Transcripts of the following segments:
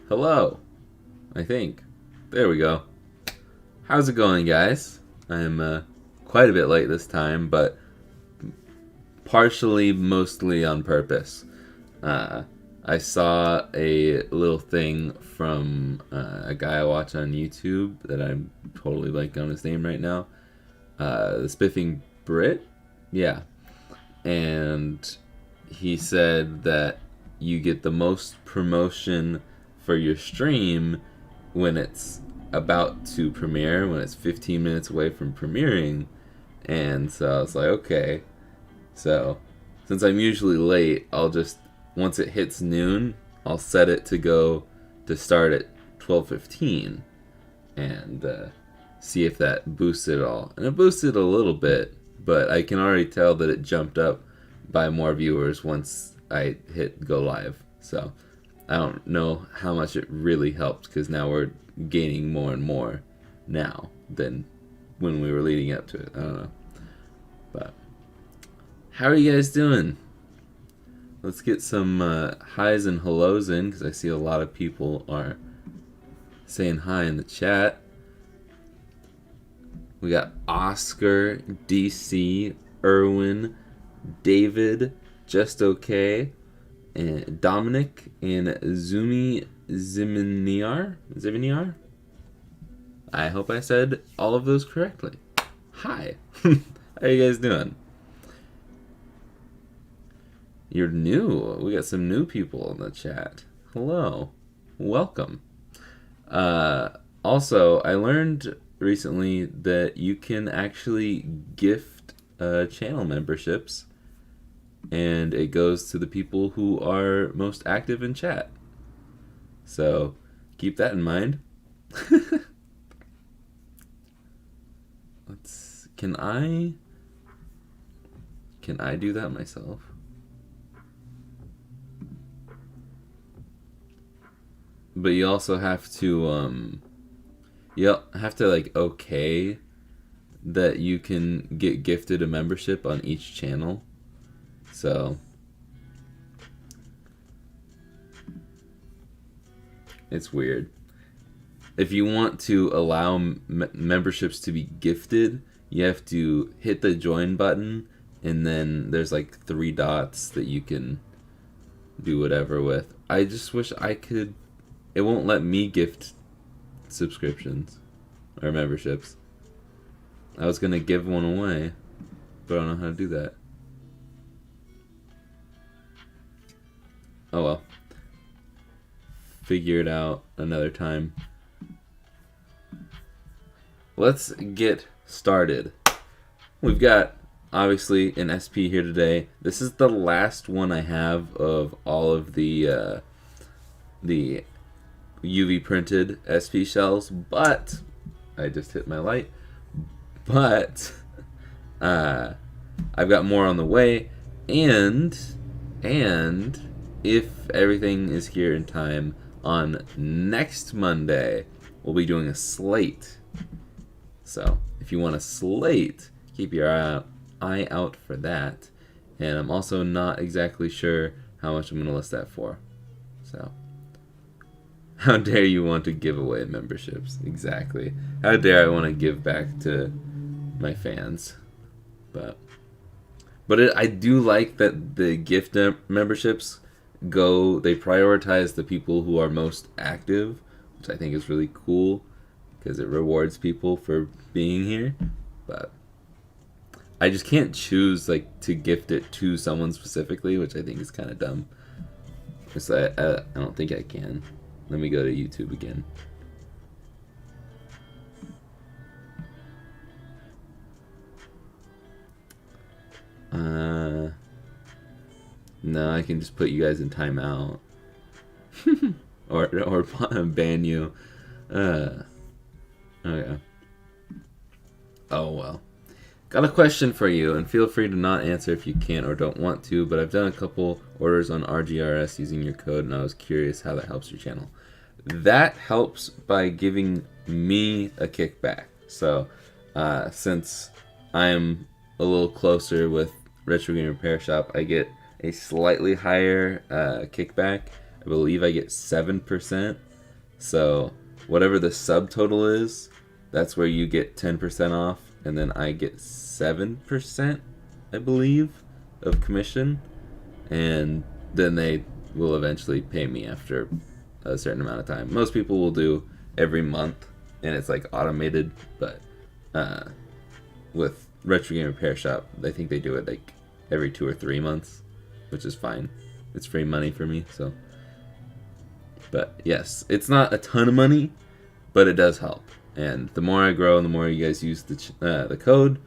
Hello, I think. There we go. How's it going, guys? I'm quite a bit late this time, but mostly on purpose. I saw a little thing from a guy I watch on YouTube that I'm totally blanking on his name right now. The Spiffing Brit? Yeah. And he said that you get the most promotion for your stream when it's about to premiere, when it's 15 minutes away from premiering. And so I was like, okay. So since I'm usually late, I'll just, once it hits noon, I'll set it to start at 12:15 and see if that boosts it all. And it boosted a little bit, but I can already tell that it jumped up by more viewers once I hit go live. So I don't know how much it really helped, because now we're gaining more and more now than when we were leading up to it. I don't know. But how are you guys doing? Let's get some highs and hellos in, because I see a lot of people are saying hi in the chat. We got Oscar, DC, Erwin, David, Just Okay, and Dominic, and Zumi Ziminiar. I hope I said all of those correctly. Hi. How you guys doing? You're new. We got some new people in the chat. Hello. Welcome. Also, I learned recently that you can actually gift channel memberships, and it goes to the people who are most active in chat. So keep that in mind. Can I do that myself? But you also have to like okay that you can get gifted a membership on each channel. So it's weird. If you want to allow memberships to be gifted, you have to hit the join button, and then there's like 3 dots that you can do whatever with. I just wish I could. It won't let me gift subscriptions or memberships. I was gonna give one away, but I don't know how to do that. Oh well. Figure it out another time. Let's get started. We've got obviously an SP here today. This is the last one I have of all of the UV printed SP shells, but I just hit my light. But I've got more on the way, and if everything is here in time, on next Monday we'll be doing a slate. So if you want a slate, keep your eye out for that. And I'm also not exactly sure how much I'm going to list that for. So how dare you want to give away memberships? Exactly. How dare I want to give back to my fans? But I do like that the gift memberships they prioritize the people who are most active, which I think is really cool, because it rewards people for being here. But I just can't choose like to gift it to someone specifically, which I think is kind of dumb. So I don't think I can. Let me go to YouTube again. No, I can just put you guys in timeout. or ban you. Okay. Oh well. Got a question for you, and feel free to not answer if you can't or don't want to, but I've done a couple orders on RGRS using your code, and I was curious how that helps your channel. That helps by giving me a kickback. So, since I'm a little closer with Retro Game Repair Shop, I get a slightly higher kickback. I believe I get 7%, So whatever the subtotal is, that's where you get 10% off, and then I get 7%, I believe, of commission, and then they will eventually pay me after a certain amount of time. Most people will do every month, and it's like automated, but with Retro Game Repair Shop, I think they do it like every 2 or 3 months, which is fine. It's free money for me, so. But yes, it's not a ton of money, but it does help. And the more I grow and the more you guys use the code,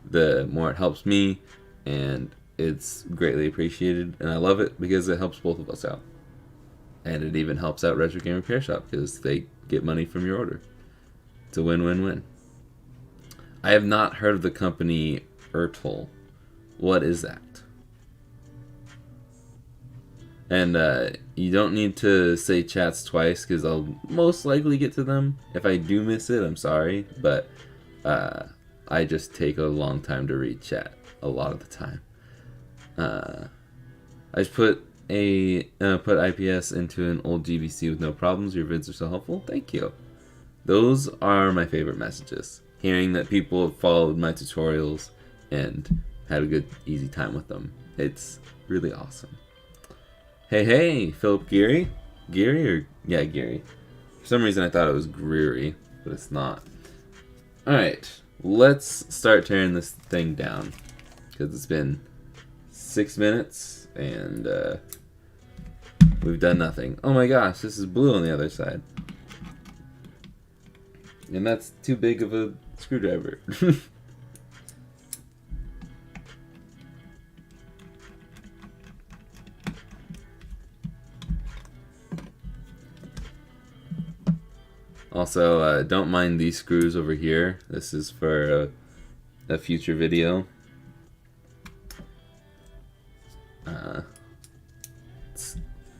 the more it helps me, and it's greatly appreciated. And I love it because it helps both of us out. And it even helps out Retro Game Repair Shop because they get money from your order. It's a win-win-win. I have not heard of the company Ertl. What is that? And you don't need to say chats twice because I'll most likely get to them. If I do miss it, I'm sorry, but I just take a long time to read chat a lot of the time. I just put IPS into an old GBC with no problems. Your vids are so helpful. Thank you. Those are my favorite messages. Hearing that people have followed my tutorials and had a good, easy time with them. It's really awesome. Hey, Philip Geary? Geary? Yeah, Geary. For some reason I thought it was Greery, but it's not. Alright, let's start tearing this thing down. Because it's been 6 minutes, and we've done nothing. Oh my gosh, this is blue on the other side. And that's too big of a screwdriver. Also, don't mind these screws over here. This is for a future video.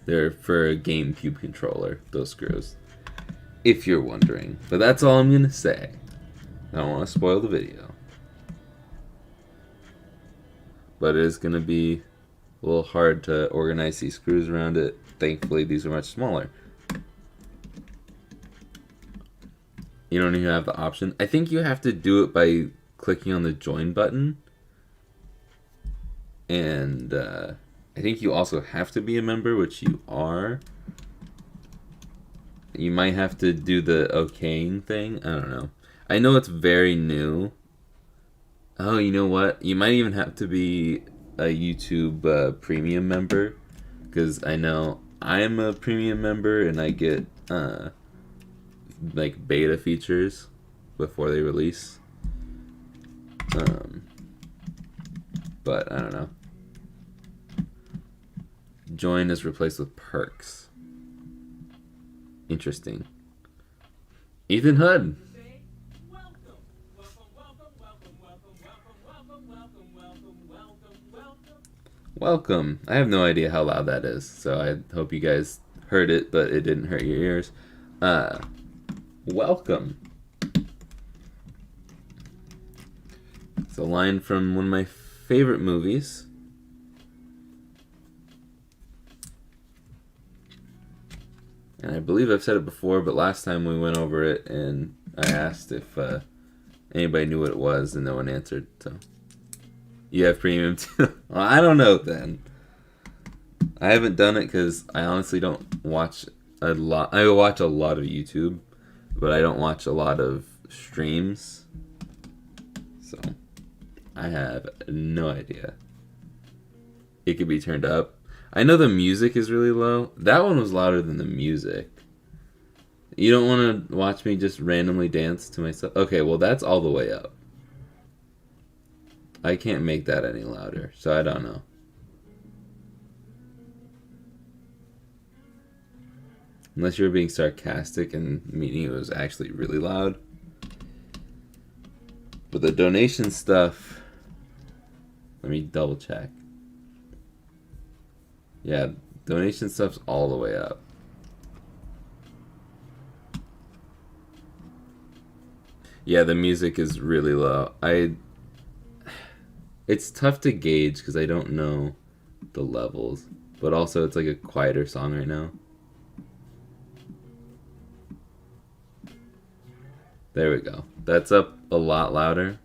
They're for a GameCube controller, those screws. If you're wondering. But that's all I'm going to say. I don't want to spoil the video. But it is going to be a little hard to organize these screws around it. Thankfully, these are much smaller. You don't even have the option. I think you have to do it by clicking on the join button. And I think you also have to be a member, which you are. You might have to do the okaying thing. I don't know. I know it's very new. Oh, you know what? You might even have to be a YouTube premium member. Because I know I'm a premium member and I get like beta features before they release. But I don't know. Join is replaced with perks. Interesting. Ethan Hood. Welcome. I have no idea how loud that is, so I hope you guys heard it, but it didn't hurt your ears. Welcome. It's a line from one of my favorite movies. And I believe I've said it before, but last time we went over it and I asked if anybody knew what it was and no one answered. So you have premium too? Well, I don't know then. I haven't done it because I honestly don't watch a lot. I watch a lot of YouTube, but I don't watch a lot of streams. So I have no idea. It could be turned up. I know the music is really low. That one was louder than the music. You don't want to watch me just randomly dance to myself? Okay, well that's all the way up. I can't make that any louder, so I don't know. Unless you were being sarcastic and meaning it was actually really loud. But the donation stuff, let me double check. Yeah, donation stuff's all the way up. Yeah, the music is really low. It's tough to gauge because I don't know the levels. But also it's like a quieter song right now. There we go. That's up a lot louder.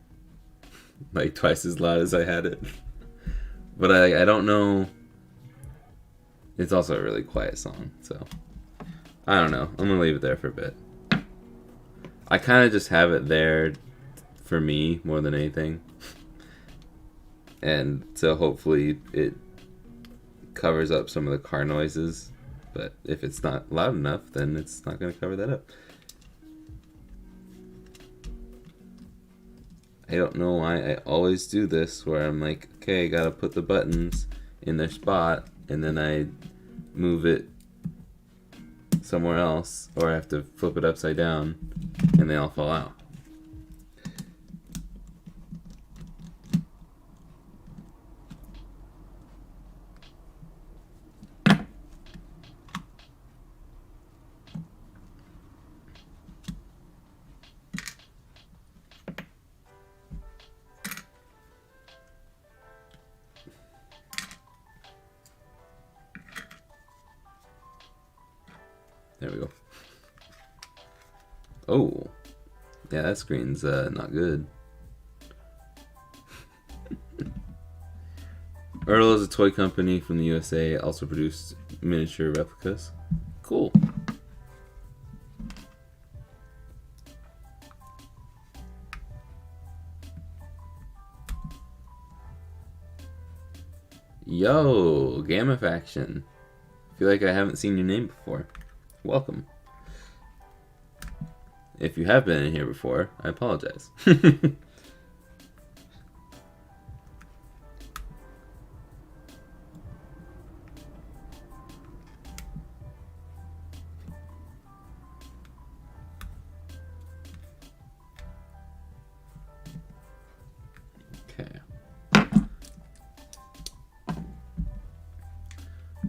Like twice as loud as I had it. But I don't know. It's also a really quiet song, so I don't know. I'm gonna leave it there for a bit. I kind of just have it there for me more than anything. And so hopefully it covers up some of the car noises. But if it's not loud enough, then it's not going to cover that up. I don't know why I always do this, where I'm like, okay, I gotta put the buttons in their spot, and then I move it somewhere else, or I have to flip it upside down, and they all fall out. There we go. Oh, yeah, that screen's not good. Earl is a toy company from the USA, also produced miniature replicas. Cool. Yo, Gamma Faction. Feel like I haven't seen your name before. Welcome. If you have been in here before, I apologize. Okay.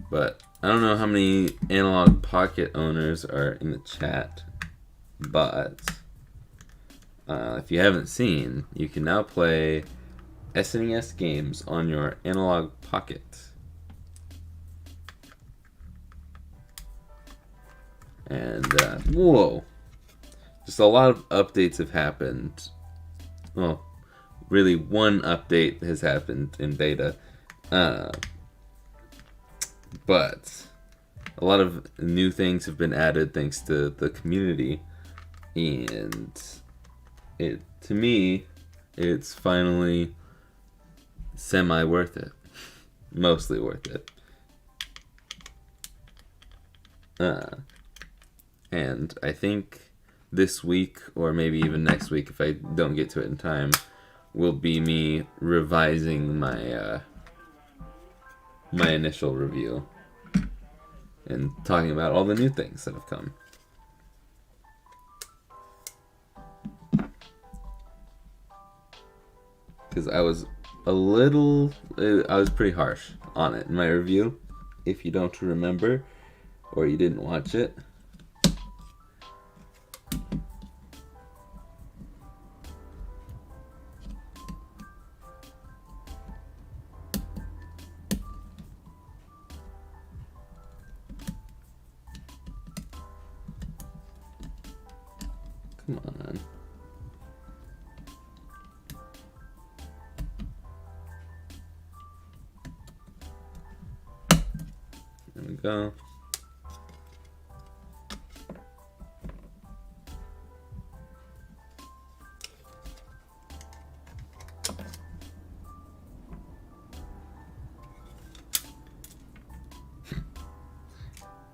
But I don't know how many Analog Pocket owners are in the chat, but if you haven't seen, you can now play SNES games on your Analog Pocket. And, whoa! Just a lot of updates have happened. Well, really one update has happened in beta. But a lot of new things have been added thanks to the community, and to me, it's finally semi worth it, mostly worth it. And I think this week, or maybe even next week, if I don't get to it in time, will be me revising my my initial review and talking about all the new things that have come. Because I was pretty harsh on it in my review, if you don't remember or you didn't watch it. Come on. There we go.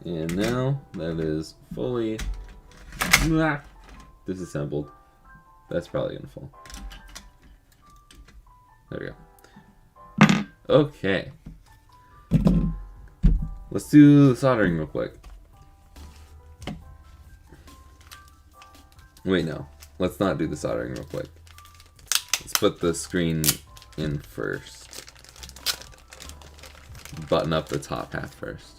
And now that is fully disassembled. That's probably gonna fall. There we go. Okay. Let's do the soldering real quick. Wait, no. Let's not do the soldering real quick. Let's put the screen in first. Button up the top half first.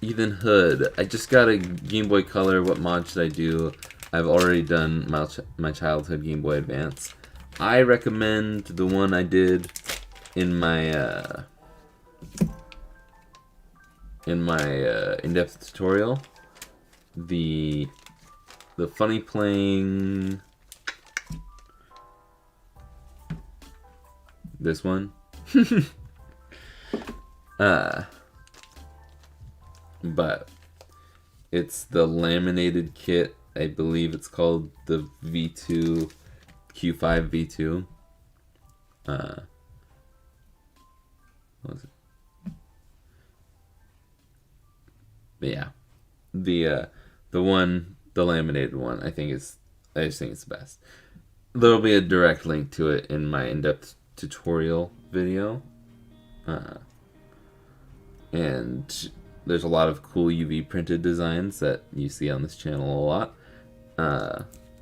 Ethan Hood. I just got a Game Boy Color. What mod should I do? I've already done my childhood Game Boy Advance. I recommend the one I did in my in-depth tutorial. The the funny playing this one. But it's the laminated kit. I believe it's called the V2 Q5 V2. What was it? But yeah, the laminated one. I just think it's the best. There'll be a direct link to it in my in-depth tutorial video, and there's a lot of cool UV printed designs that you see on this channel a lot.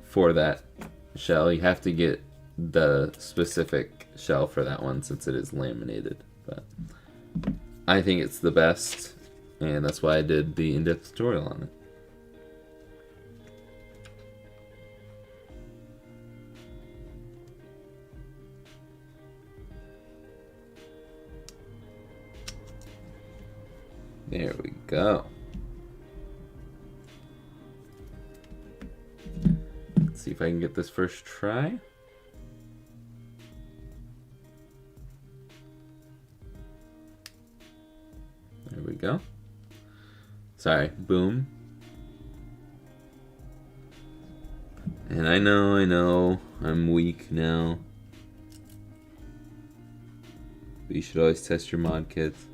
For that shell, you have to get the specific shell for that one since it is laminated. But I think it's the best, and that's why I did the in-depth tutorial on it. There we go. Let's see if I can get this first try. There we go. Sorry, boom. And I know, I'm weak now. But you should always test your mod kits.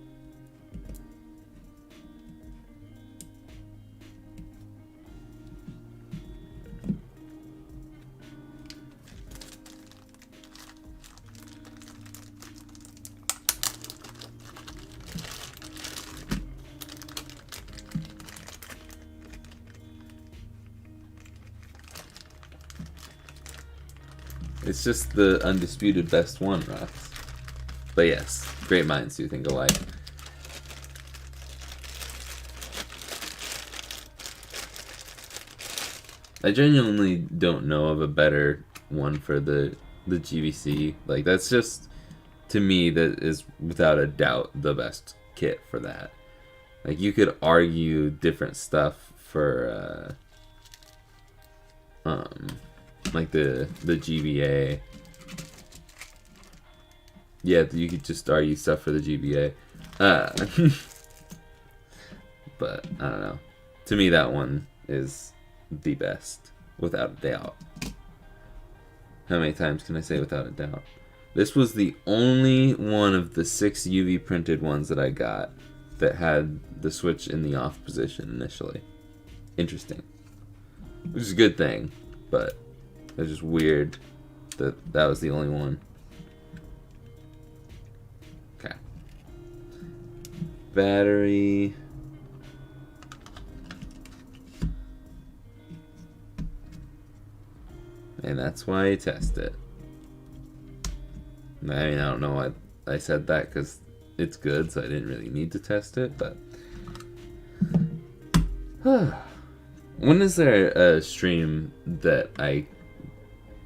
It's just the undisputed best one, Russ. But yes, great minds do think alike. I genuinely don't know of a better one for the GVC. Like, that's just, to me, that is without a doubt the best kit for that. Like, you could argue different stuff for like the GBA. Yeah, you could just argue stuff for the GBA. But I don't know. To me, that one is the best, without a doubt. How many times can I say without a doubt? This was the only one of the 6 UV printed ones that I got that had the switch in the off position initially. Interesting. Which is a good thing, but it's just weird that that was the only one. Okay. Battery. And that's why I test it. I mean, I don't know why I said that, because it's good, so I didn't really need to test it, but... When is there a stream that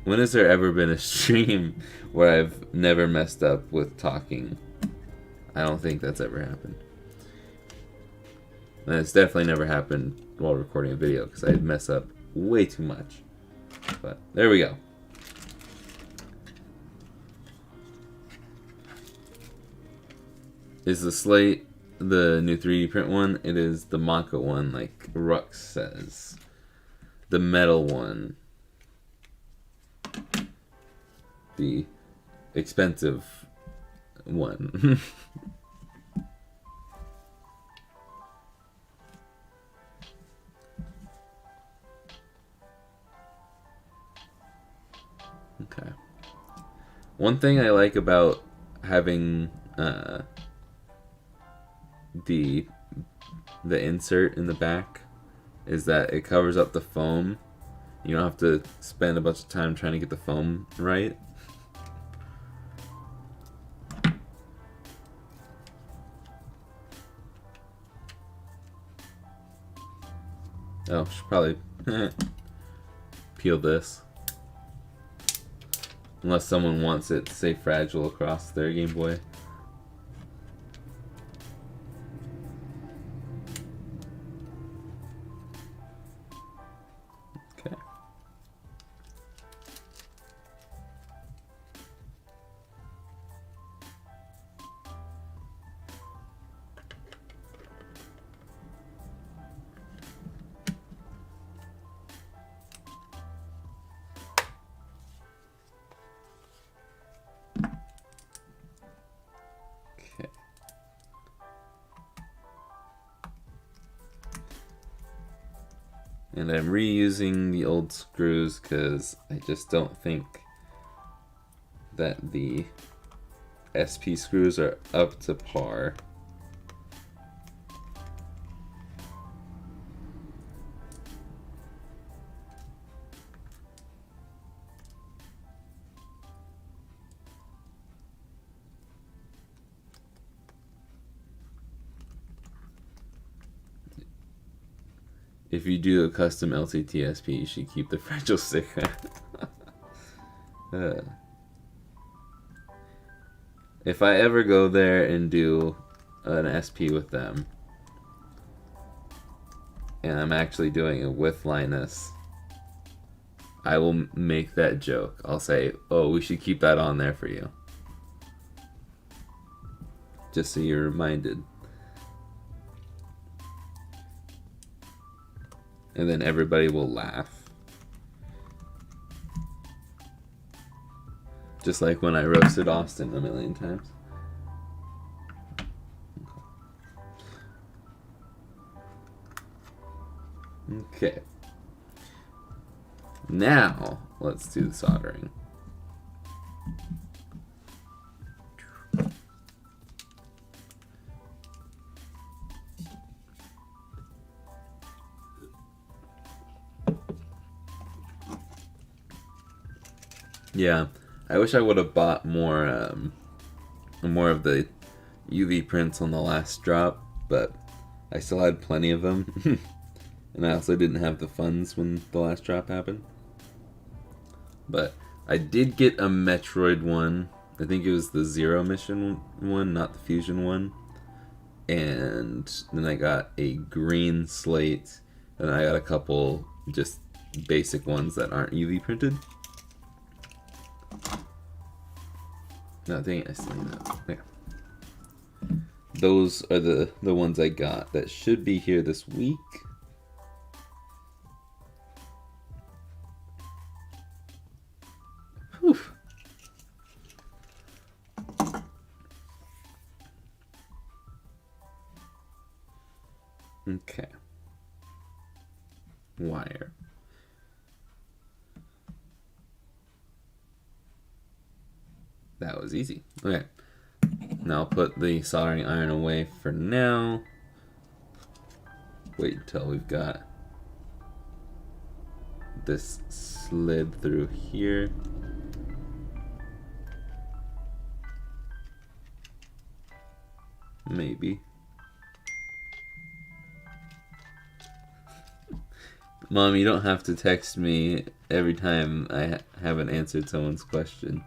when has there ever been a stream where I've never messed up with talking? I don't think that's ever happened. And it's definitely never happened while recording a video, because I mess up way too much. But there we go. Is the slate the new 3D print one? It is the Maka one, like Rux says. The metal one. The expensive one. Okay. One thing I like about having the insert in the back is that it covers up the foam. You don't have to spend a bunch of time trying to get the foam right. Oh, should probably peel this. Unless someone wants it to say fragile across their Game Boy. Okay. And I'm reusing the old screws because I just don't think that the SP screws are up to par. If you do a custom LCT SP, you should keep the fragile stick. If I ever go there and do an SP with them, and I'm actually doing it with Linus, I will make that joke. I'll say, oh, we should keep that on there for you. Just so you're reminded. And then everybody will laugh. Just like when I roasted Austin a million times. Okay. Now, let's do the soldering. Yeah, I wish I would have bought more of the UV prints on the last drop, but I still had plenty of them. And I also didn't have the funds when the last drop happened. But I did get a Metroid one. I think it was the Zero Mission one, not the Fusion one. And then I got a green slate, and I got a couple just basic ones that aren't UV printed. No, dang it, I still need that. There. Those are the ones I got that should be here this week. Whew. Okay. Wire. That was easy. Okay. Now I'll put the soldering iron away for now. Wait until we've got this slid through here. Maybe. Mom, you don't have to text me every time I haven't answered someone's question.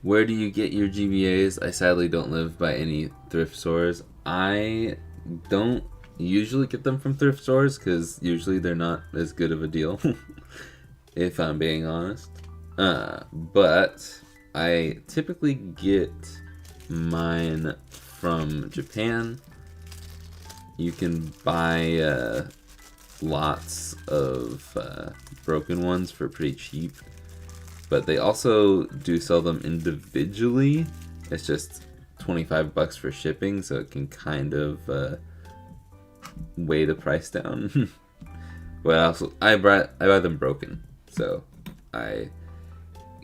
Where do you get your GBAs? I sadly don't live by any thrift stores. I don't usually get them from thrift stores because usually they're not as good of a deal, if I'm being honest. But I typically get mine from Japan. You can buy lots of broken ones for pretty cheap. But they also do sell them individually. It's just $25 for shipping, so it can kind of weigh the price down. But I buy them broken, so I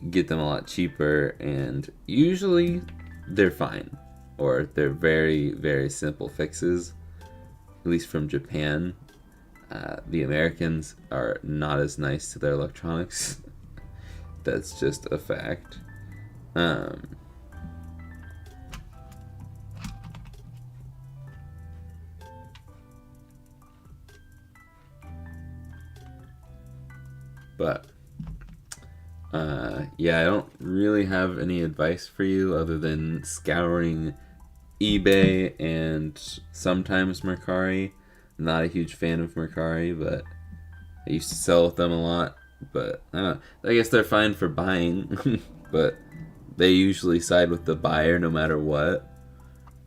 get them a lot cheaper, and usually they're fine, or they're very, very simple fixes. At least from Japan, the Americans are not as nice to their electronics. That's just a fact. But yeah, I don't really have any advice for you other than scouring eBay and sometimes Mercari. I'm not a huge fan of Mercari, but I used to sell with them a lot. But I guess they're fine for buying, but they usually side with the buyer no matter what.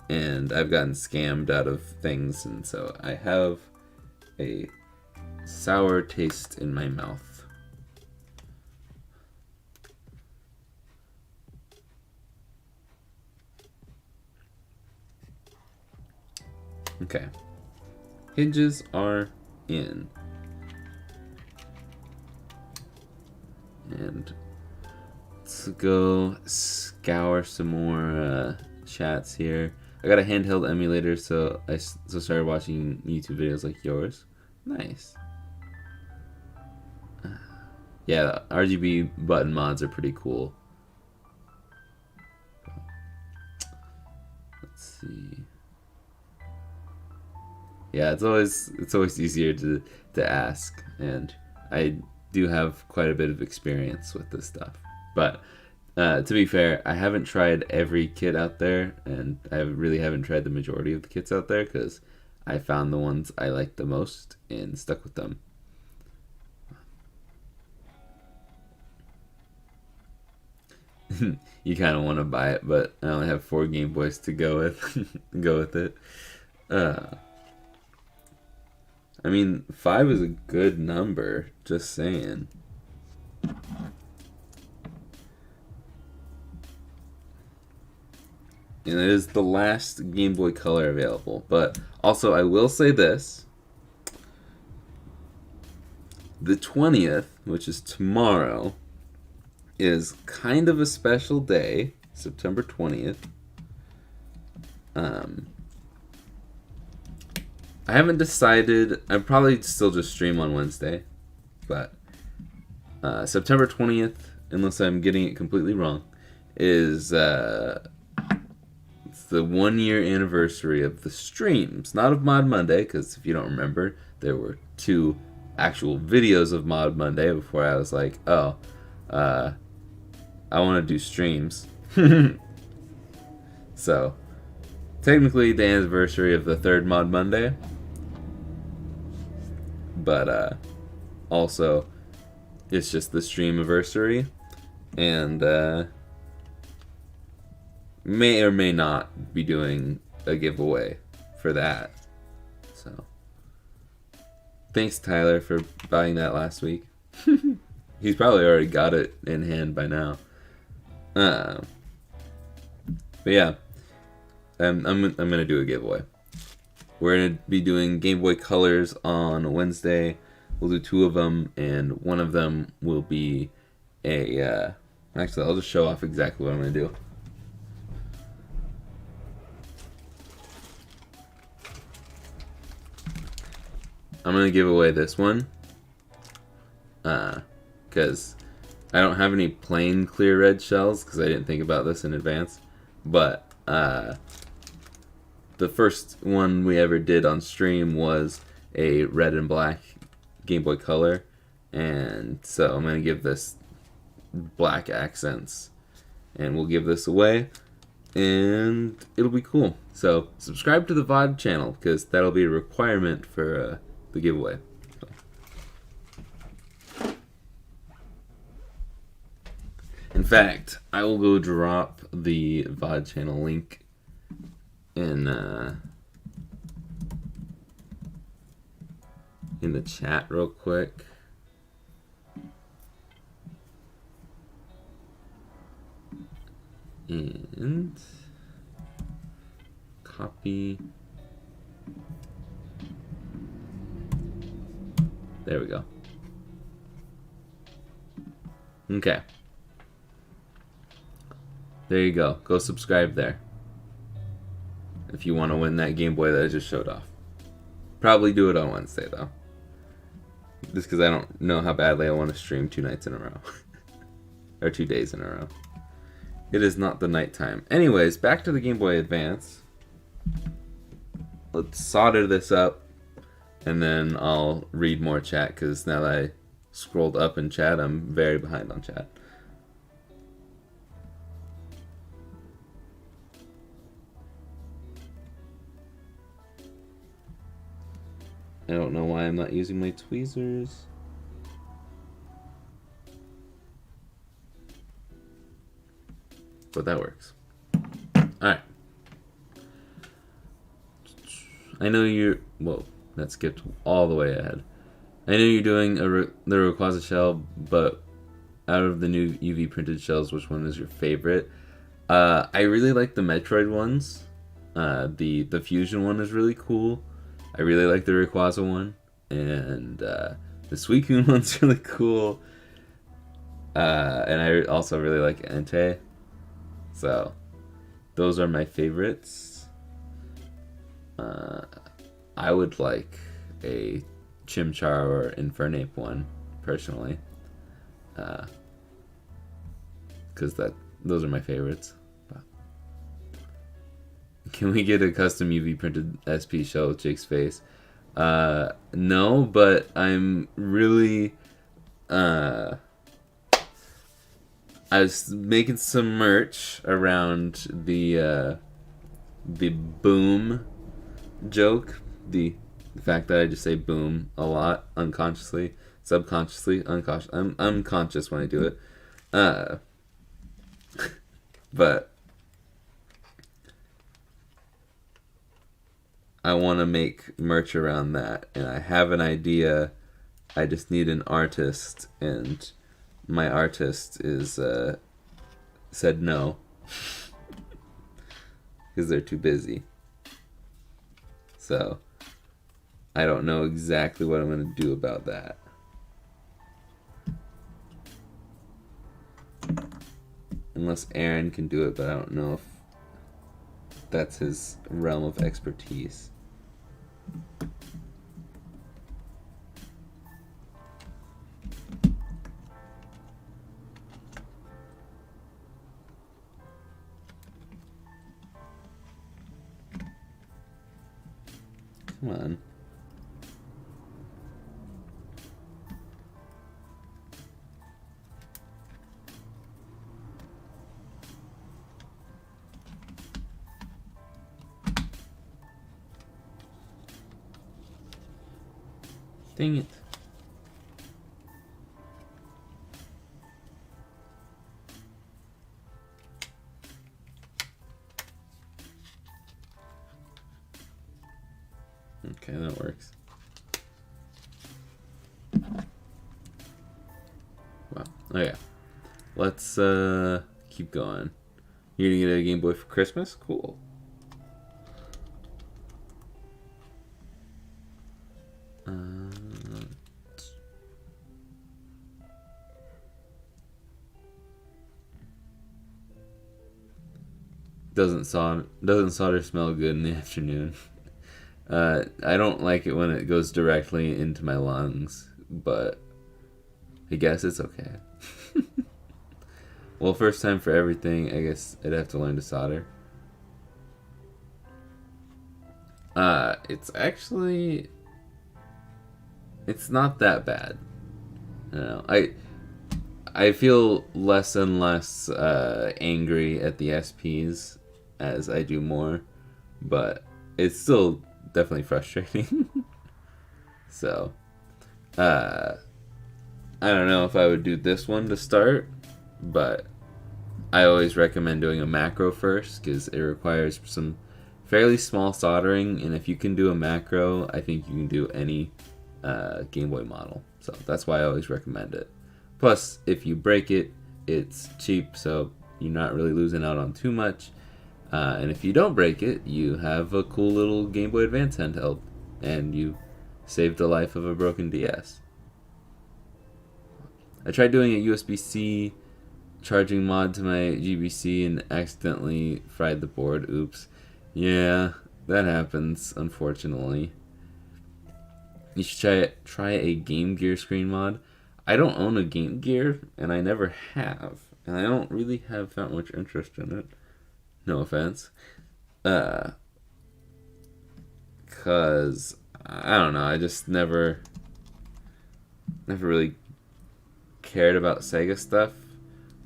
and I've gotten scammed out of things, and so I have a sour taste in my mouth. Okay. Hinges are in. And let's go scour some more chats here. I got a handheld emulator, so I started watching YouTube videos like yours. Nice. Yeah, RGB button mods are pretty cool. Let's see. Yeah, it's always easier to ask, and I do have quite a bit of experience with this stuff. But to be fair, I haven't tried every kit out there, and I really haven't tried the majority of the kits out there because I found the ones I liked the most and stuck with them. You kind of want to buy it, but I only have 4 Game Boys to go with. Go with it. I mean, 5 is a good number, just saying. And it is the last Game Boy Color available. But also, I will say this. The 20th, which is tomorrow, is kind of a special day. September 20th. I haven't decided. I'd probably still just stream on Wednesday. But September 20th, unless I'm getting it completely wrong, is it's the 1-year anniversary of the streams. Not of Mod Monday, because if you don't remember, there were 2 actual videos of Mod Monday before I was like, oh, I want to do streams. So, technically the anniversary of the 3rd Mod Monday. But also, it's just the stream anniversary, and may or may not be doing a giveaway for that. So, thanks Tyler for buying that last week. He's probably already got it in hand by now. But yeah, I'm gonna do a giveaway. We're going to be doing Game Boy Colors on Wednesday. We'll do 2 of them, and one of them will be a... actually, I'll just show off exactly what I'm going to do. I'm going to give away this one. Because I don't have any plain clear red shells, because I didn't think about this in advance. But... the first one we ever did on stream was a red and black Game Boy Color, and so I'm going to give this black accents, and we'll give this away, and it'll be cool. So subscribe to the VOD channel, because that'll be a requirement for the giveaway. So. In fact, I will go drop the VOD channel link in the chat real quick. And copy. There we go. Okay. There you go. Go subscribe there. If you want to win that Game Boy that I just showed off. Probably do it on Wednesday, though. Just because I don't know how badly I want to stream 2 nights in a row. Or 2 days in a row. It is not the nighttime. Anyways, back to the Game Boy Advance. Let's solder this up. And then I'll read more chat, because now that I scrolled up in chat, I'm very behind on chat. I don't know why I'm not using my tweezers. But that works. Alright. I know you're... Whoa, that skipped all the way ahead. I know you're doing the Rayquaza shell, but out of the new UV printed shells, which one is your favorite? I really like the Metroid ones. The Fusion one is really cool. I really like the Rayquaza one. And the Suicune one's really cool. And I also really like Entei. So, those are my favorites. I would like a Chimchar or Infernape one, personally. Because those are my favorites. But can we get a custom UV printed SP shell with Jake's face? No, but I'm really... I was making some merch around the boom joke. The fact that I just say boom a lot, unconsciously, subconsciously, unconscious. I'm unconscious when I do it. But I want to make merch around that, and I have an idea. I just need an artist, and my artist is said no because they're too busy. So I don't know exactly what I'm going to do about that. Unless Aaron can do it, but I don't know if that's his realm of expertise. Come on. Dang it. Okay, that works. Wow. Oh yeah. Let's keep going. You're gonna get a Game Boy for Christmas? Cool. Doesn't solder smell good in the afternoon? I don't like it when it goes directly into my lungs, but I guess it's okay. Well, first time for everything, I guess I'd have to learn to solder. It's actually... It's not that bad. I don't know. I feel less and less angry at the SPs as I do more, but it's still definitely frustrating. So, I don't know if I would do this one to start, but I always recommend doing a macro first because it requires some fairly small soldering, and if you can do a macro, I think you can do any Game Boy model. So that's why I always recommend it. Plus, if you break it, it's cheap, so you're not really losing out on too much. And if you don't break it, you have a cool little Game Boy Advance handheld, and you saved the life of a broken DS. I tried doing a USB-C charging mod to my GBC and accidentally fried the board. Oops. Yeah, that happens, unfortunately. You should try a Game Gear screen mod. I don't own a Game Gear, and I never have. And I don't really have that much interest in it. No offense. Because, I don't know, I just never really cared about Sega stuff.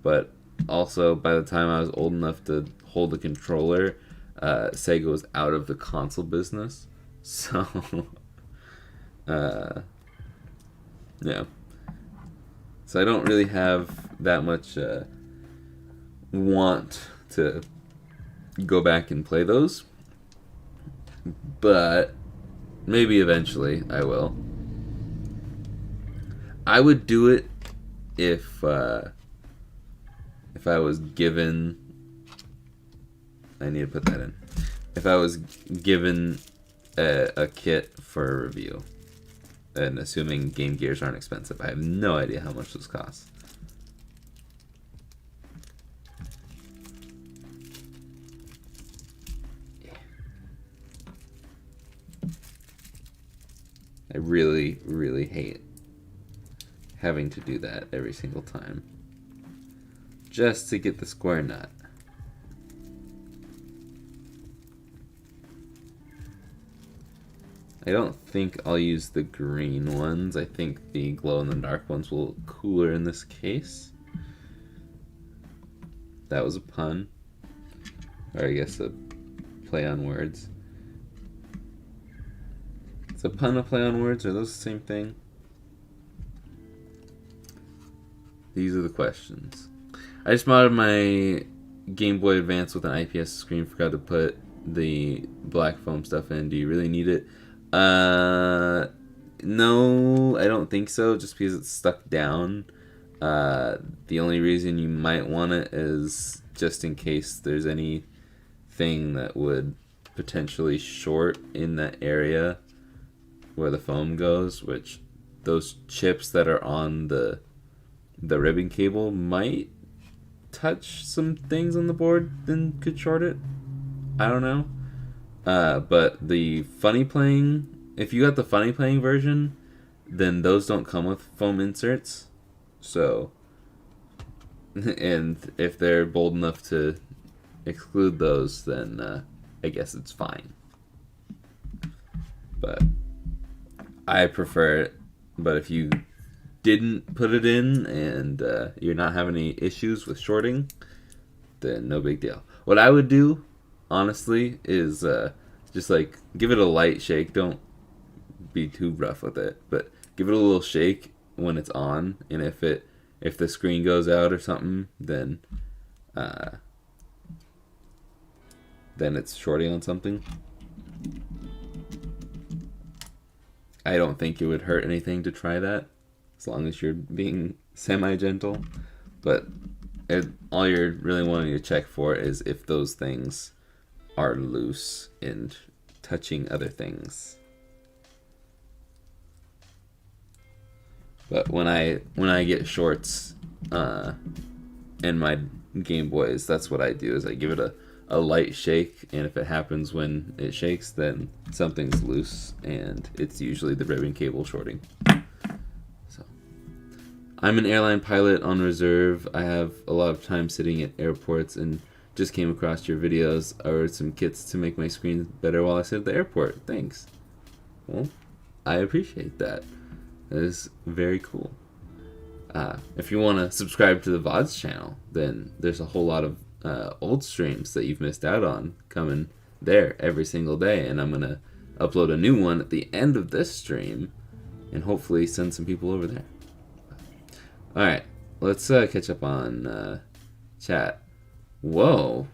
But also, by the time I was old enough to hold a controller, Sega was out of the console business. So, yeah. So I don't really have that much want to go back and play those. But Maybe eventually I will. I would do it if I was given. I need to put that in. If I was given a kit for a review, and assuming Game Gears aren't expensive, I have no idea how much this costs. I really, really hate having to do that every single time just to get the square nut. I don't think I'll use the green ones. I think the glow-in-the-dark ones will look cooler in this case. That was a pun. Or I guess a play on words. Is a pun a play on words? Are those the same thing? These are the questions. I just modded my Game Boy Advance with an IPS screen. Forgot to put the black foam stuff in. Do you really need it? No, I don't think so, just because it's stuck down. The only reason you might want it is just in case there's anything that would potentially short in that area where the foam goes, which those chips that are on the ribbon cable might touch some things on the board and could short it. I don't know. But the funny playing, if you got the funny playing version, then those don't come with foam inserts. So, and if they're bold enough to exclude those, then I guess it's fine. But I prefer it. But if you didn't put it in and you're not having any issues with shorting, then no big deal. What I would do, honestly, is just like give it a light shake. Don't be too rough with it, but give it a little shake when it's on. And if the screen goes out or something, then it's shorting on something. I don't think it would hurt anything to try that, as long as you're being semi-gentle. But all you're really wanting to check for is if those things are loose and touching other things. But when I get shorts in my Game Boys, that's what I do, is I give it a light shake, and if it happens when it shakes, then something's loose, and it's usually the ribbon cable shorting. So, I'm an airline pilot on reserve. I have a lot of time sitting at airports and just came across your videos. I ordered some kits to make my screen better while I sit at the airport. Thanks. Well, I appreciate that. That is very cool. If you want to subscribe to the VODs channel, then there's a whole lot of old streams that you've missed out on coming there every single day, and I'm going to upload a new one at the end of this stream and hopefully send some people over there. Alright, let's catch up on chat. Whoa.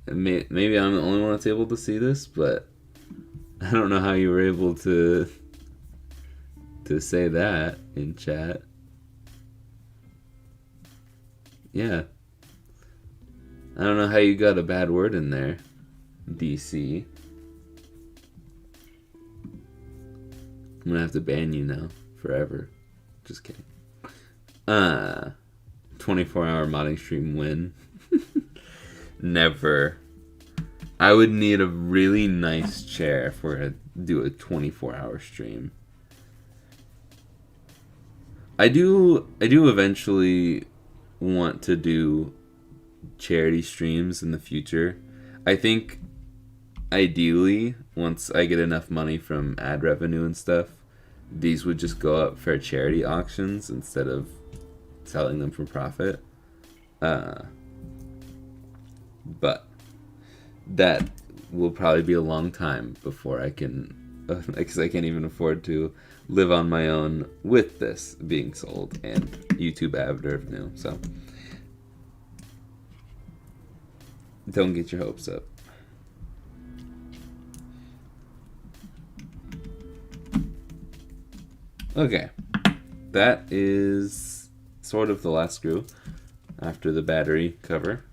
Maybe I'm the only one that's able to see this, but I don't know how you were able to say that in chat. Yeah. I don't know how you got a bad word in there, DC. I'm gonna have to ban you now, forever. Just kidding. 24-hour modding stream win. Never. I would need a really nice chair for to do a 24-hour stream. I do eventually want to do charity streams in the future. I think ideally, once I get enough money from ad revenue and stuff, these would just go up for charity auctions instead of selling them for profit. But that will probably be a long time before I can, because I can't even afford to live on my own with this being sold and YouTube ad revenue. So don't get your hopes up. Okay, that is sort of the last screw after the battery cover.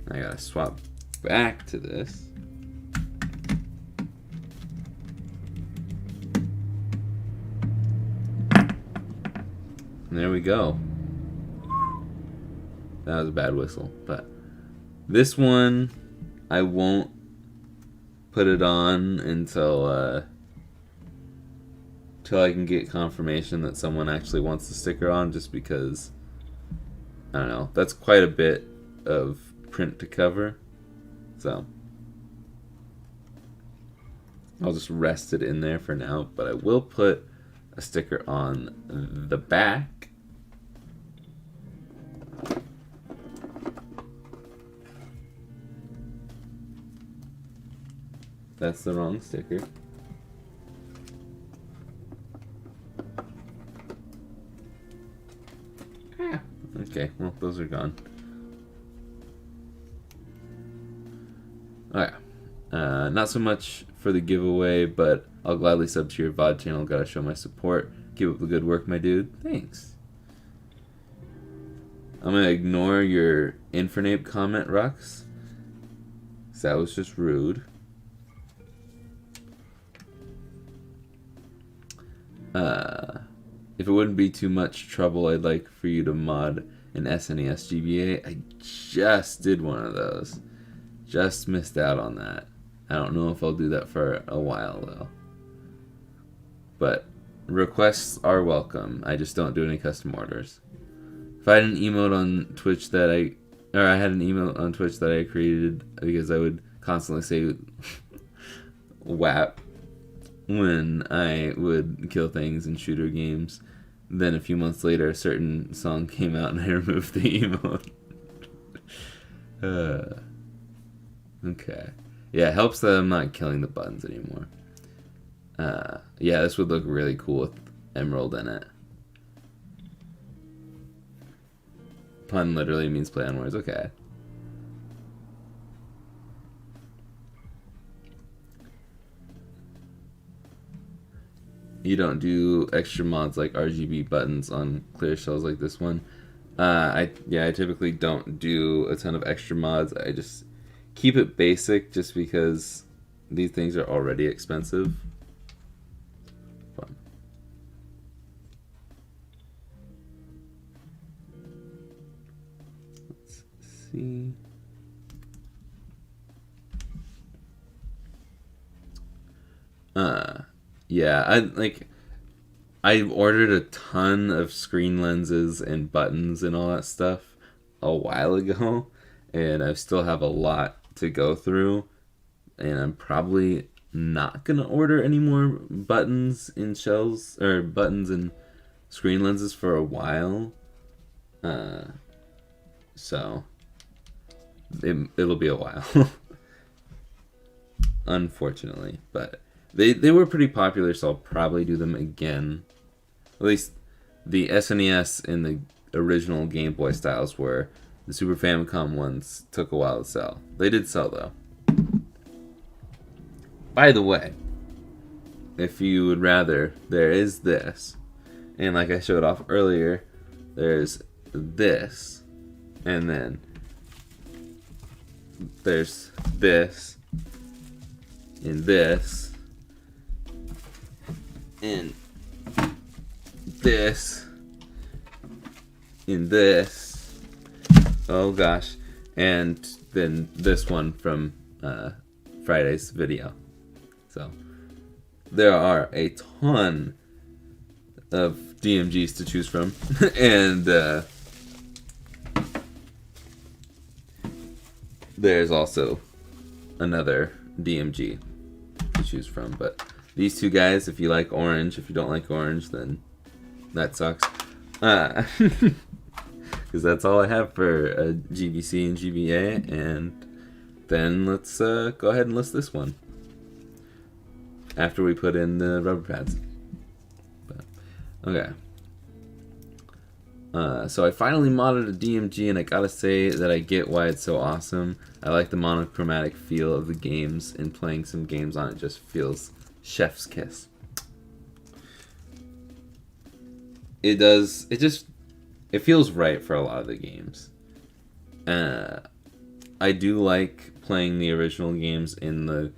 I gotta swap back to this. And there we go. That was a bad whistle, but this one I won't put it on until I can get confirmation that someone actually wants the sticker on, just because I don't know, that's quite a bit of print to cover, so I'll just rest it in there for now, but I will put a sticker on the back. That's the wrong sticker. Okay, well, those are gone. Alright. Not so much for the giveaway, but I'll gladly sub to your VOD channel. Gotta show my support. Keep up the good work, my dude. Thanks. I'm gonna ignore your Infernape comment, Rux. That was just rude. If it wouldn't be too much trouble, I'd like for you to mod an SNES GBA. I just did one of those. Just missed out on that. I don't know if I'll do that for a while though. But requests are welcome. I just don't do any custom orders. If I had an emote on Twitch that I had an emote on Twitch that I created because I would constantly say WAP when I would kill things in shooter games. Then a few months later, a certain song came out and I removed the emote. Okay. Yeah, it helps that I'm not killing the buttons anymore. Yeah, this would look really cool with Emerald in it. Pun literally means play on words. Okay. You don't do extra mods like RGB buttons on clear shells like this one. I typically don't do a ton of extra mods. I just keep it basic just because these things are already expensive. Fun. Let's see. Yeah, I've ordered a ton of screen lenses and buttons and all that stuff a while ago, and I still have a lot to go through, and I'm probably not gonna order any more buttons and shells or buttons and screen lenses for a while. So it'll be a while. Unfortunately, but they were pretty popular, so I'll probably do them again. At least the SNES and the original Game Boy styles were. The Super Famicom ones took a while to sell. They did sell, though. By the way, if you would rather, there is this. And like I showed off earlier, there's this. And then there's this. And this. And this. And this. Oh gosh. And then this one from Friday's video. So there are a ton of DMGs to choose from. And there's also another DMG to choose from. But these two guys, if you like orange, if you don't like orange, then that sucks. Because that's all I have for GBC and GBA. And then let's go ahead and list this one after we put in the rubber pads. But, okay. So I finally modded a DMG, and I gotta say that I get why it's so awesome. I like the monochromatic feel of the games, and playing some games on it just feels chef's kiss. It does. It feels right for a lot of the games. I do like playing the original games in the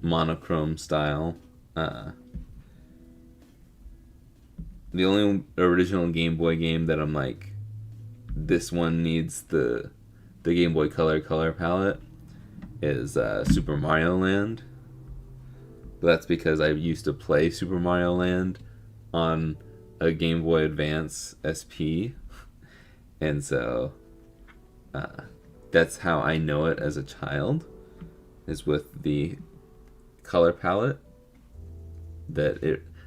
monochrome style. The only original Game Boy game that I'm like, this one needs the Game Boy color palette is Super Mario Land. But that's because I used to play Super Mario Land on a Game Boy Advance SP, and so that's how I know it as a child, is with the color palette.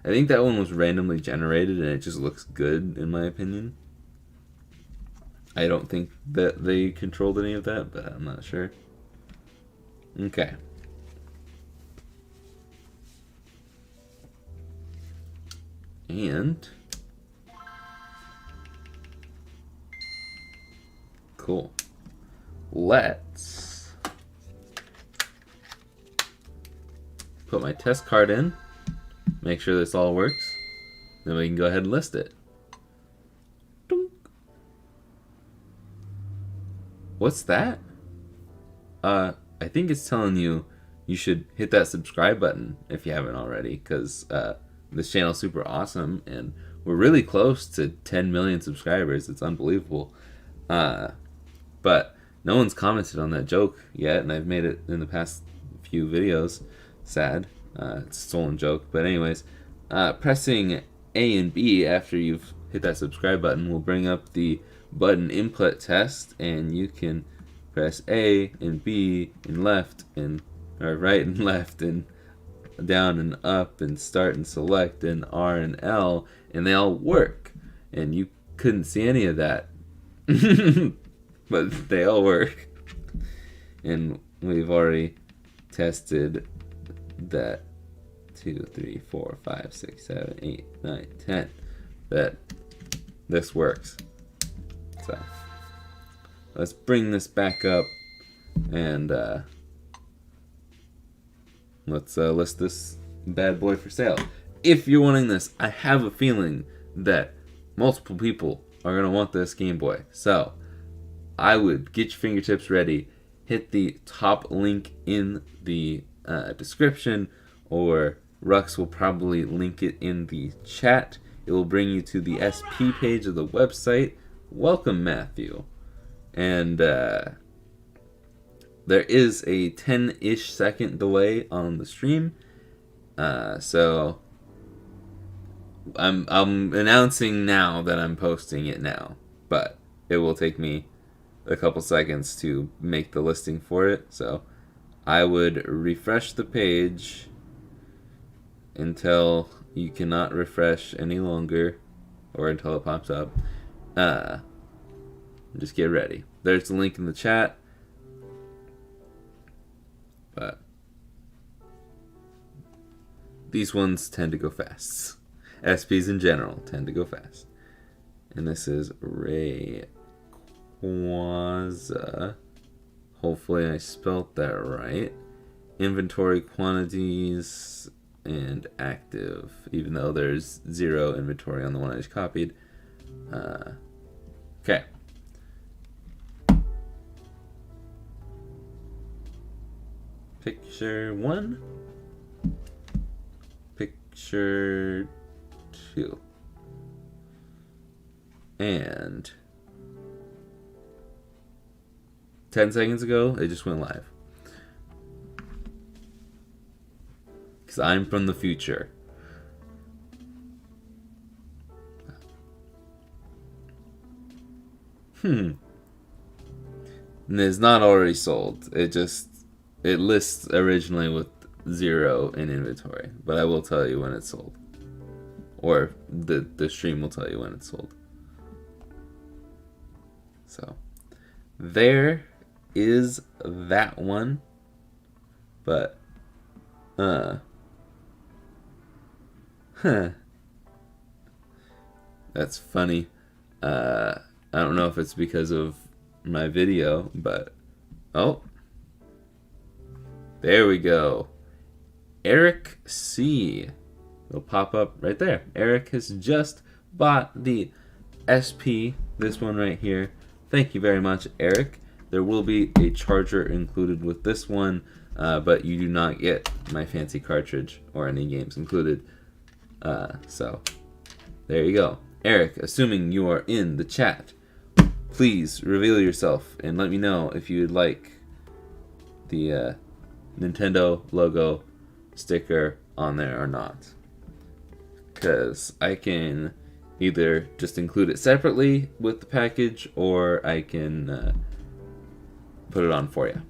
I think that one was randomly generated, and it just looks good in my opinion. I don't think that they controlled any of that, but I'm not sure. Okay. And cool. Let's put my test card in, make sure this all works, then we can go ahead and list it. Dunk. What's that? I think it's telling you should hit that subscribe button if you haven't already, because this channel's super awesome, and we're really close to 10 million subscribers. It's unbelievable. But no one's commented on that joke yet, and I've made it in the past few videos. Sad. It's a stolen joke. But anyways, pressing A and B after you've hit that subscribe button will bring up the button input test, and you can press A and B and left and or right and left and down and up and start and select and R and L, and they all work. And you couldn't see any of that. But they all work. And we've already tested that 2, 3, 4, 5, 6, 7, 8, 9, 10 that this works. So let's bring this back up and let's list this bad boy for sale. If you're wanting this, I have a feeling that multiple people are going to want this Game Boy. So I would get your fingertips ready, hit the top link in the description, or Rux will probably link it in the chat. It will bring you to the SP page of the website. Welcome, Matthew. And there is a 10-ish second delay on the stream, so I'm announcing now that I'm posting it now, but it will take me a couple seconds to make the listing for it. So I would refresh the page until you cannot refresh any longer, or until it pops up. Just get ready. There's the link in the chat. But these ones tend to go fast. SPs in general tend to go fast. And this is RAYQUAZA. Hopefully I spelt that right. Inventory quantities and active, even though there's 0 inventory on the one I just copied. Okay. Picture 1. Picture 2. And 10 seconds ago, it just went live. Because I'm from the future. And it's not already sold. It lists originally with 0 in inventory. But I will tell you when it's sold. Or the stream will tell you when it's sold. So there is that one. But that's funny. I don't know if it's because of my video, but oh, there we go. Eric C. It'll pop up right there. Eric has just bought the SP, this one right here. Thank you very much, Eric. There will be a charger included with this one, but you do not get my fancy cartridge or any games included. So, there you go. Eric, assuming you are in the chat, please reveal yourself and let me know if you would like the Nintendo logo sticker on there or not. Because I can either just include it separately with the package, or I can put it on for you.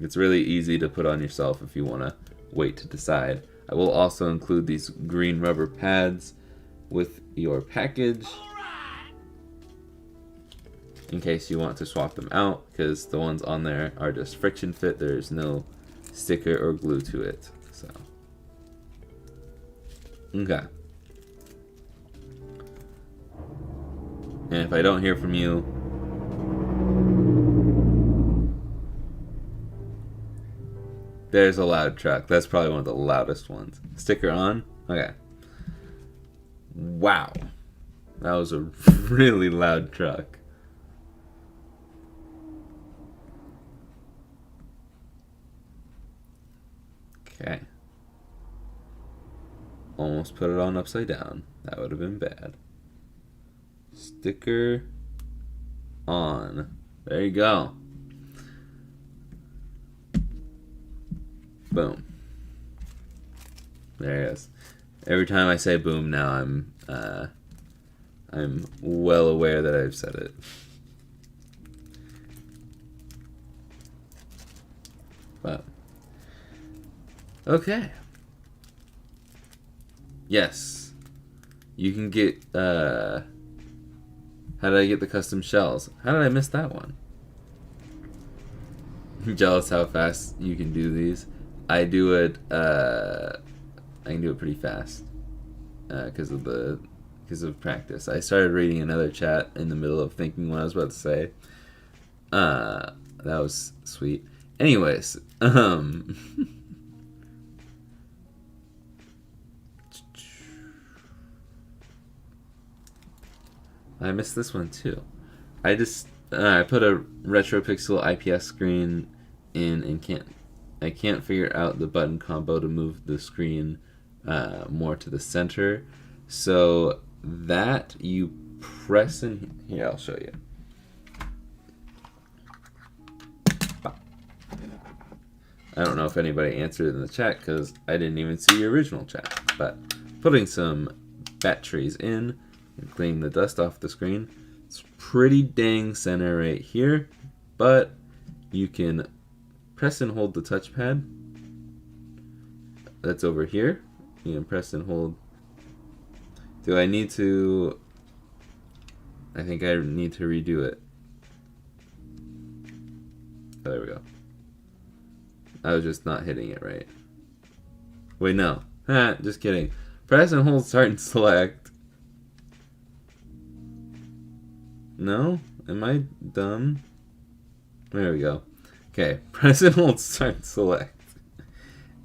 It's really easy to put on yourself if you want to wait to decide. I will also include these green rubber pads with your package in case you want to swap them out, because the ones on there are just friction fit. There's no sticker or glue to it. So, okay. And if I don't hear from you, there's a loud truck. That's probably one of the loudest ones. Sticker on? Okay. Wow. That was a really loud truck. Okay. Almost put it on upside down. That would have been bad. Sticker on. There you go. Boom. There it is. Every time I say boom now, I'm well aware that I've said it. But okay. Yes. You can get how did I get the custom shells? How did I miss that one? I'm jealous how fast you can do these. I do it I can do it pretty fast because of practice. I started reading another chat in the middle of thinking what I was about to say. That was sweet. Anyways, I missed this one too. I put a RetroPixel IPS screen in and I can't figure out the button combo to move the screen more to the center. So that you press in here, I'll show you. I don't know if anybody answered in the chat because I didn't even see your original chat. But putting some batteries in and cleaning the dust off the screen. It's pretty dang center right here, but you can press and hold the touchpad. That's over here. You can press and hold. Do I need to? I think I need to redo it. Oh, there we go. I was just not hitting it right. Wait, no. Just kidding. Press and hold start and select. No? Am I dumb? There we go. Okay, press and hold start and select.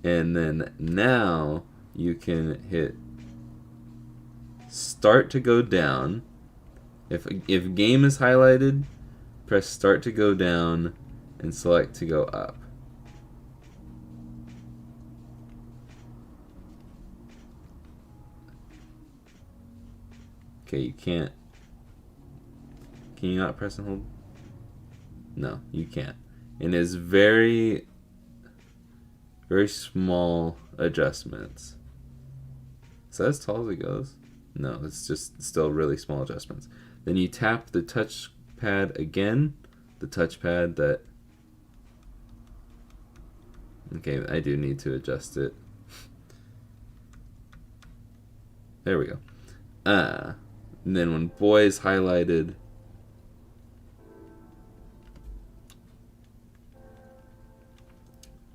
And then now you can hit start to go down. If game is highlighted, press start to go down and select to go up. Okay, you can't. Can you not press and hold? No, you can't. And it's very, very small adjustments. Is that as tall as it goes? No, it's just still really small adjustments. Then you tap the touchpad again. The touchpad that... Okay, I do need to adjust it. There we go. And then when boy is highlighted,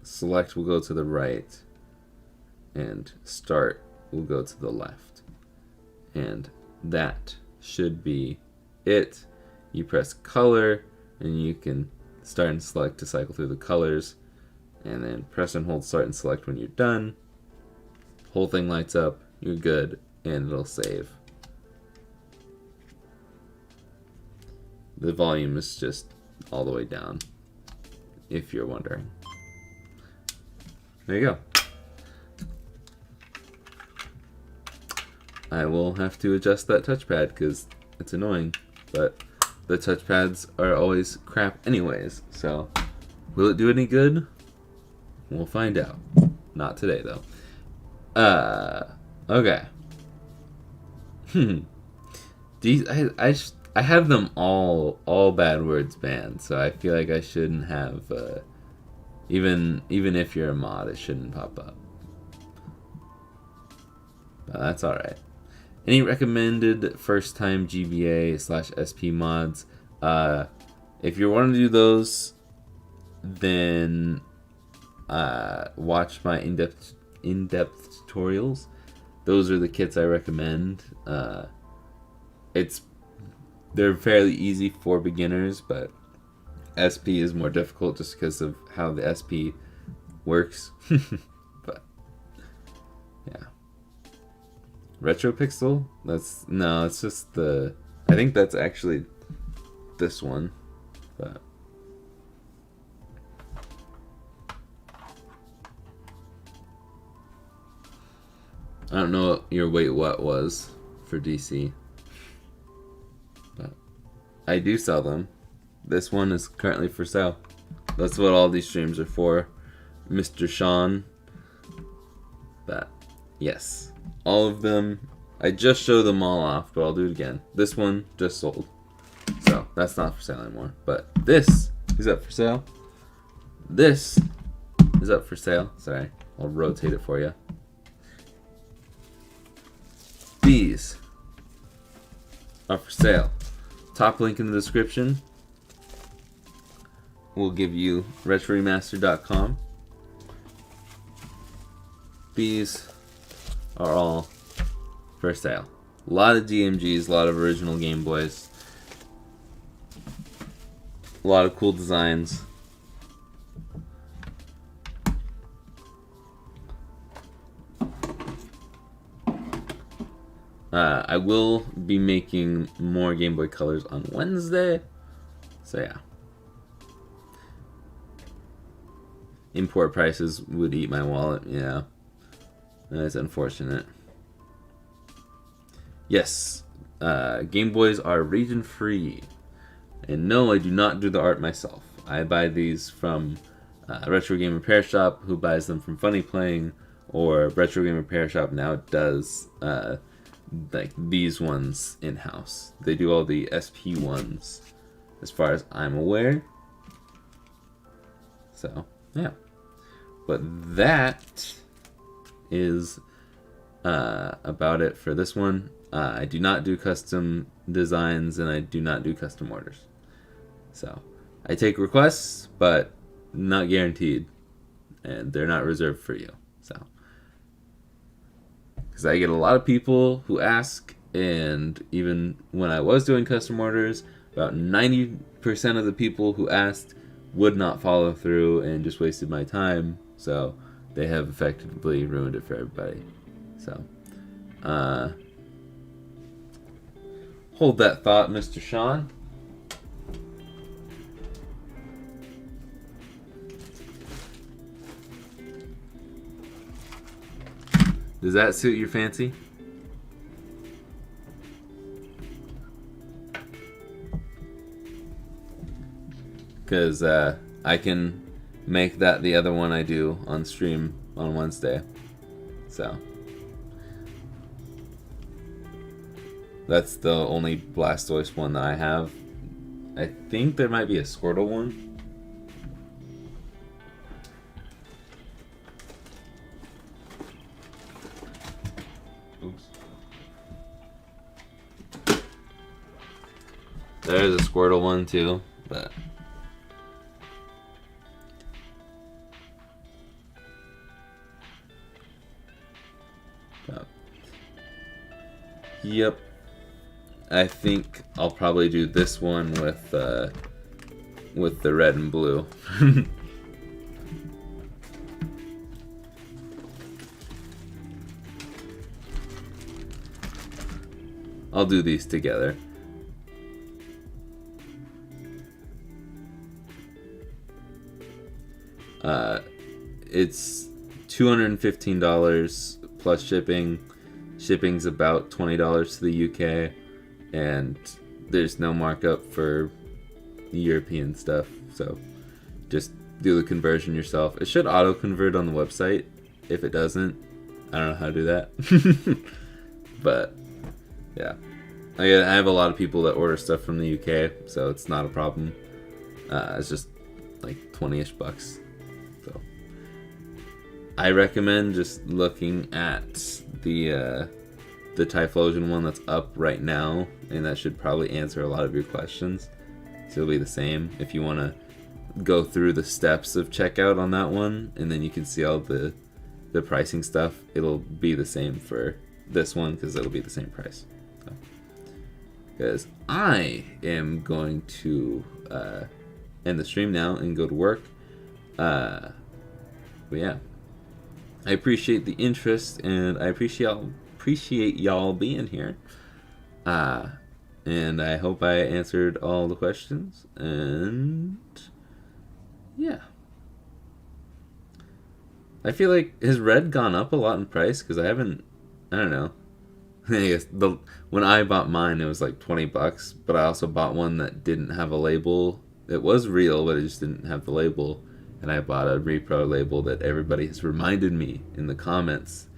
select will go to the right, and start will go to the left. And that should be it, you press color, and you can start and select to cycle through the colors, and then press and hold start and select when you're done. Whole thing lights up, you're good, and it'll save. The volume is just all the way down, if you're wondering. There you go. I will have to adjust that touchpad because it's annoying, but the touchpads are always crap anyways, so will it do any good? We'll find out. Not today, though. Okay. These, I have them all bad words banned, so I feel like I shouldn't have, even if you're a mod, it shouldn't pop up. But that's alright. Any recommended first-time GBA/SP mods? If you want to do those, then watch my in-depth tutorials. Those are the kits I recommend. They're fairly easy for beginners, but SP is more difficult just because of how the SP works. But yeah. RetroPixel? It's just the... I think that's actually this one. But I don't know what your wait what was for DC. But I do sell them. This one is currently for sale. That's what all these streams are for. Mr. Sean. But yes. All of them, I just showed them all off, but I'll do it again. This one just sold, so that's not for sale anymore. But this is up for sale. This is up for sale. Sorry, I'll rotate it for you. These are for sale. Top link in the description will give you retroremaster.com. These are all for sale. A lot of DMGs, a lot of original Game Boys, a lot of cool designs. I will be making more Game Boy Colors on Wednesday, so yeah. Import prices would eat my wallet, yeah. That's unfortunate. Yes, Game Boys are region free. And no, I do not do the art myself. I buy these from Retro Game Repair Shop, who buys them from Funny Playing, or Retro Game Repair Shop now does like these ones in-house. They do all the SP ones, as far as I'm aware. So, yeah. But that is about it for this one. I do not do custom designs, and I do not do custom orders. So I take requests, but not guaranteed, and they're not reserved for you. So because I get a lot of people who ask, and even when I was doing custom orders, about 90% of the people who asked would not follow through and just wasted my time. So they have effectively ruined it for everybody. So hold that thought, Mr. Sean. Does that suit your fancy? Because I can make that the other one I do on stream on Wednesday. So that's the only Blastoise one that I have. I think there might be a Squirtle one. Oops. There's a Squirtle one too, but yep. I think I'll probably do this one with the red and blue. I'll do these together. It's $215 plus shipping. Shipping's about $20 to the UK, and there's no markup for the European stuff, so just do the conversion yourself. It should auto convert on the website. If it doesn't, I don't know how to do that. But yeah, I have a lot of people that order stuff from the UK, so it's not a problem. It's just like 20-ish bucks. So I recommend just looking at the Typhlosion one that's up right now, and that should probably answer a lot of your questions. So it'll be the same if you want to go through the steps of checkout on that one, and then you can see all the pricing stuff. It'll be the same for this one because it'll be the same price. Because I am going to end the stream now and go to work. But yeah, I appreciate the interest, and I appreciate y'all being here. And I hope I answered all the questions. And yeah, I feel like, has red gone up a lot in price? Because I don't know. I guess when I bought mine, it was like $20, but I also bought one that didn't have a label. It was real, but it just didn't have the label. And I bought a repro label that everybody has reminded me in the comments,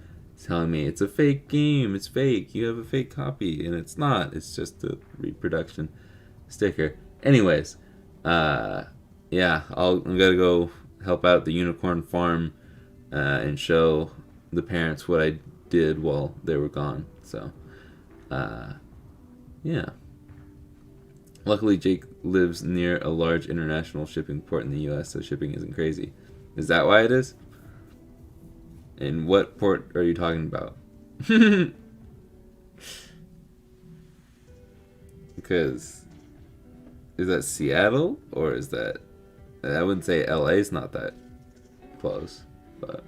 telling me it's a fake game, it's fake, you have a fake copy, and it's not. It's just a reproduction sticker. Anyways, yeah, I'm gonna go help out the unicorn farm and show the parents what I did while they were gone. So, yeah. Luckily, Jake lives near a large international shipping port in the U.S., so shipping isn't crazy. Is that why it is? And what port are you talking about? Because, is that Seattle? Or is that... I wouldn't say LA's not that close, but...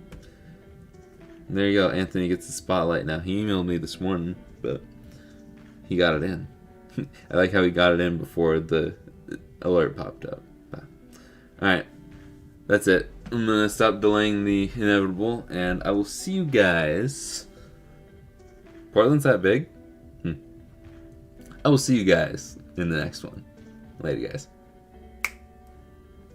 There you go, Anthony gets the spotlight now. He emailed me this morning, but he got it in. I like how he got it in before the alert popped up. Alright, that's it. I'm going to stop delaying the inevitable, and I will see you guys. Portland's that big? I will see you guys in the next one. Later, guys.